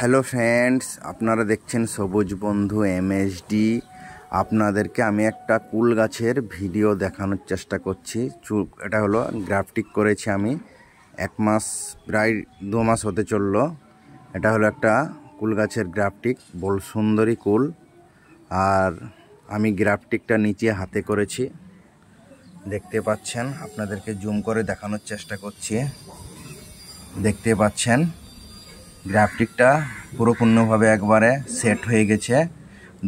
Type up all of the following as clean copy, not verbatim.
Hello friends, আপনারা দেখছেন সবুজ বন্ধু এমএসডি। আপনাদেরকে আমি একটা কুল গাছের ভিডিও দেখানোর চেষ্টা করছি। এটা হলো গ্রাফটিং করেছি আমি, 1 মাস প্রায় 2 মাস হতে চললো। এটা হলো একটা কুল গাছের গ্রাফটিং, বল সুন্দরী কুল। আর আমি গ্রাফটিংটা নিচে হাতে করেছি, দেখতে পাচ্ছেন। আপনাদেরকে জুম করে দেখানোর চেষ্টা করছি। দেখতে পাচ্ছেন গ্রাফটিংটা পুরোপূর্ণভাবে একবারে সেট হয়ে গেছে।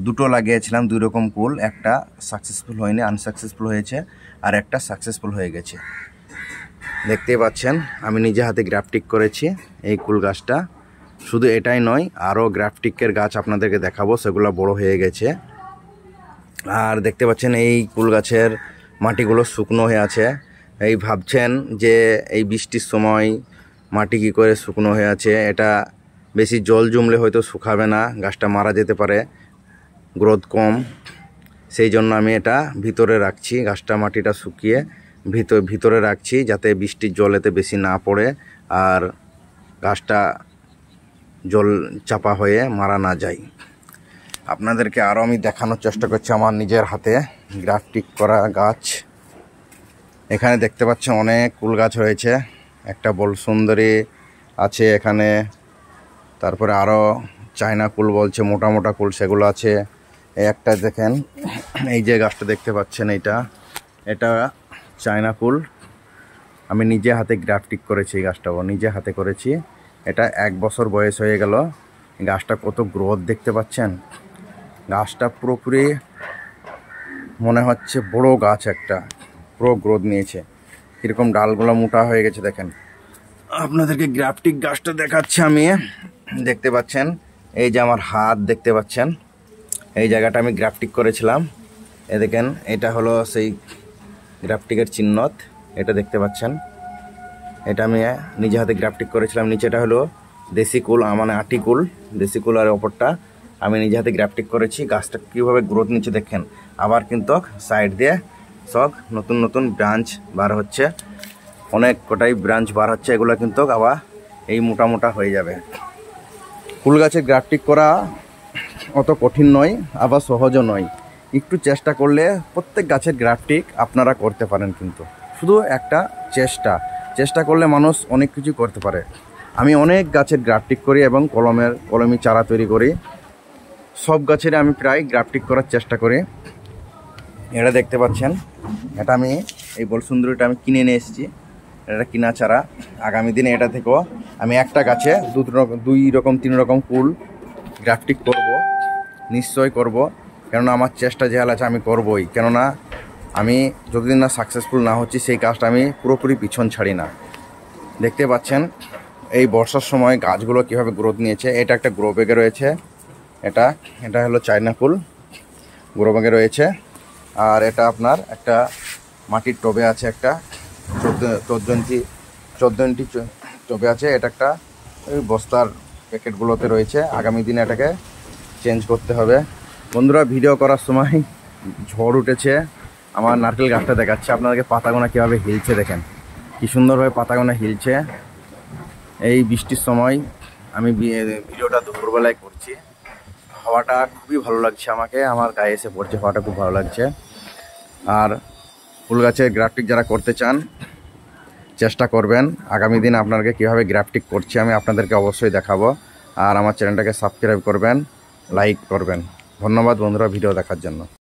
দুটো লাগিয়েছিলাম, 2 রকম কুল, একটা সাকসেসফুল হয়নি, আনসাকসেসফুল হয়েছে, আর একটা সাকসেসফুল হয়ে গেছে। দেখতে পাচ্ছেন আমি নিজে হাতে গ্রাফটিং করেছি এই কুল গাছটা। শুধু এটাই নয়, আরও গ্রাফটিংয়ের গাছ আপনাদেরকে দেখাবো, সেগুলো বড় হয়ে গেছে। আর দেখতে পাচ্ছেন এই কুল গাছের মাটিগুলো শুকনো হয়ে আছে। এই ভাবছেন যে এই বৃষ্টির সময় মাটি কী করে শুকনো হয়ে আছে। এটা বেশি জল জমলে হয়তো শুকাবে না, গাছটা মারা যেতে পারে, গ্রোথ কম। সেই জন্য আমি এটা ভিতরে রাখছি, গাছটা মাটিটা শুকিয়ে ভিতরে রাখছি, যাতে বৃষ্টির জল এতে বেশি না পড়ে আর গাছটা জল চাপা হয়ে মারা না যায়। আপনাদেরকে আরও আমি দেখানোর চেষ্টা করছি আমার নিজের হাতে গ্রাফটিং করা গাছ। এখানে দেখতে পাচ্ছেন অনেক কুল গাছ হয়েছে, একটা বল সুন্দরী আছে এখানে, তারপরে আরও চায়না কুল বলছে, মোটা মোটা কুল, সেগুলো আছে। এই একটা দেখেন, এই যে গাছটা দেখতে পাচ্ছেন, এটা চায়না কুল। আমি নিজে হাতে গ্রাফটিং করেছি, এই গাছটাও নিজে হাতে করেছি। এটা 1 বছর বয়স হয়ে গেল। গাছটা কত গ্রোথ দেখতে পাচ্ছেন। গাছটা পুরোপুরি মনে হচ্ছে বড় গাছ, একটা পুরো গ্রোথ নিয়েছে। কীরকম ডালগুলো মোটা হয়ে গেছে দেখেন। আপনাদেরকে গ্রাফটিং গাছটা দেখাচ্ছি আমি। দেখতে পাচ্ছেন এই যে আমার হাত দেখতে পাচ্ছেন, এই জায়গাটা আমি গ্রাফটিং করেছিলাম। এ দেখেন, এটা হলো সেই গ্রাফটিংয়ের চিহ্নত, এটা দেখতে পাচ্ছেন। এটা আমি নিজে হাতে গ্রাফটিং করেছিলাম। নিচেটা হলো দেশি কুল, মানে আটি কুল, দেশি কুল, আর ওপরটা আমি নিজে হাতে গ্রাফটিং করেছি। গাছটা কীভাবে গ্রোথ নিচ্ছে দেখেন। আবার কিন্তু সাইড দিয়ে সব নতুন নতুন ব্রাঞ্চ বার হচ্ছে, অনেক কটাই ব্রাঞ্চ বার হচ্ছে। এগুলো কিন্তু আবার এই মোটা মোটা হয়ে যাবে। ফুল গাছে গ্রাফটিং করা অত কঠিন নয়, আবার সহজও নয়। একটু চেষ্টা করলে প্রত্যেক গাছের গ্রাফটিং আপনারা করতে পারেন। কিন্তু শুধু একটা চেষ্টা করলে মানুষ অনেক কিছু করতে পারে। আমি অনেক গাছের গ্রাফটিং করি এবং কলমি চারা তৈরি করি। সব গাছের আমি প্রায় গ্রাফটিং করার চেষ্টা করি। এটা দেখতে পাচ্ছেন, এটা আমি এই বল সুন্দরীটা আমি কিনে নিয়ে এসেছি। এটা কিনা চারা। আগামী দিনে এটা থেকেও আমি একটা গাছে 2 রকম 3 রকম কুল গ্রাফটিং করব, নিশ্চয় করব। কেননা আমার চেষ্টা যে আছে আমি করবই। কেননা আমি যতদিন না সাকসেসফুল না হচ্ছি, সেই কাজটা আমি পুরোপুরি পিছন ছাড়ি না। দেখতে পাচ্ছেন এই বর্ষার সময় গাছগুলো কীভাবে গ্রোথ নিয়েছে। এটা একটা গ্রো ব্যাগে রয়েছে, এটা হলো চায়না কুল, গ্রো ব্যাগে রয়েছে। আর এটা আপনার একটা মাটির টবে আছে, একটা 14 ইঞ্চি টবে আছে। এটা একটা ওই বস্তার প্যাকেটগুলোতে রয়েছে। আগামী দিনে এটাকে চেঞ্জ করতে হবে। বন্ধুরা, ভিডিও করার সময় ঝড় উঠেছে। আমার নারকেল গাছটা দেখাচ্ছে আপনাদেরকে, পাতাগোনা কীভাবে হিলছে দেখেন, কী সুন্দরভাবে পাতাগোনা হিলছে। এই বৃষ্টির সময় আমি ভিডিওটা দুপুরবেলায় করছি। হাওয়াটা খুবই ভালো লাগছে আমাকে, আমার গায়ে এসে পড়ছে, হাওয়াটা খুব ভালো লাগছে। আর ফুল গাছের গ্রাফটিং যারা করতে চান চেষ্টা করবেন। আগামী দিন আপনাদেরকে কীভাবে গ্রাফটিং করছি আমি আপনাদেরকে অবশ্যই দেখাবো। আর আমার চ্যানেলটাকে সাবস্ক্রাইব করবেন, লাইক করবেন। ধন্যবাদ বন্ধুরা ভিডিও দেখার জন্য।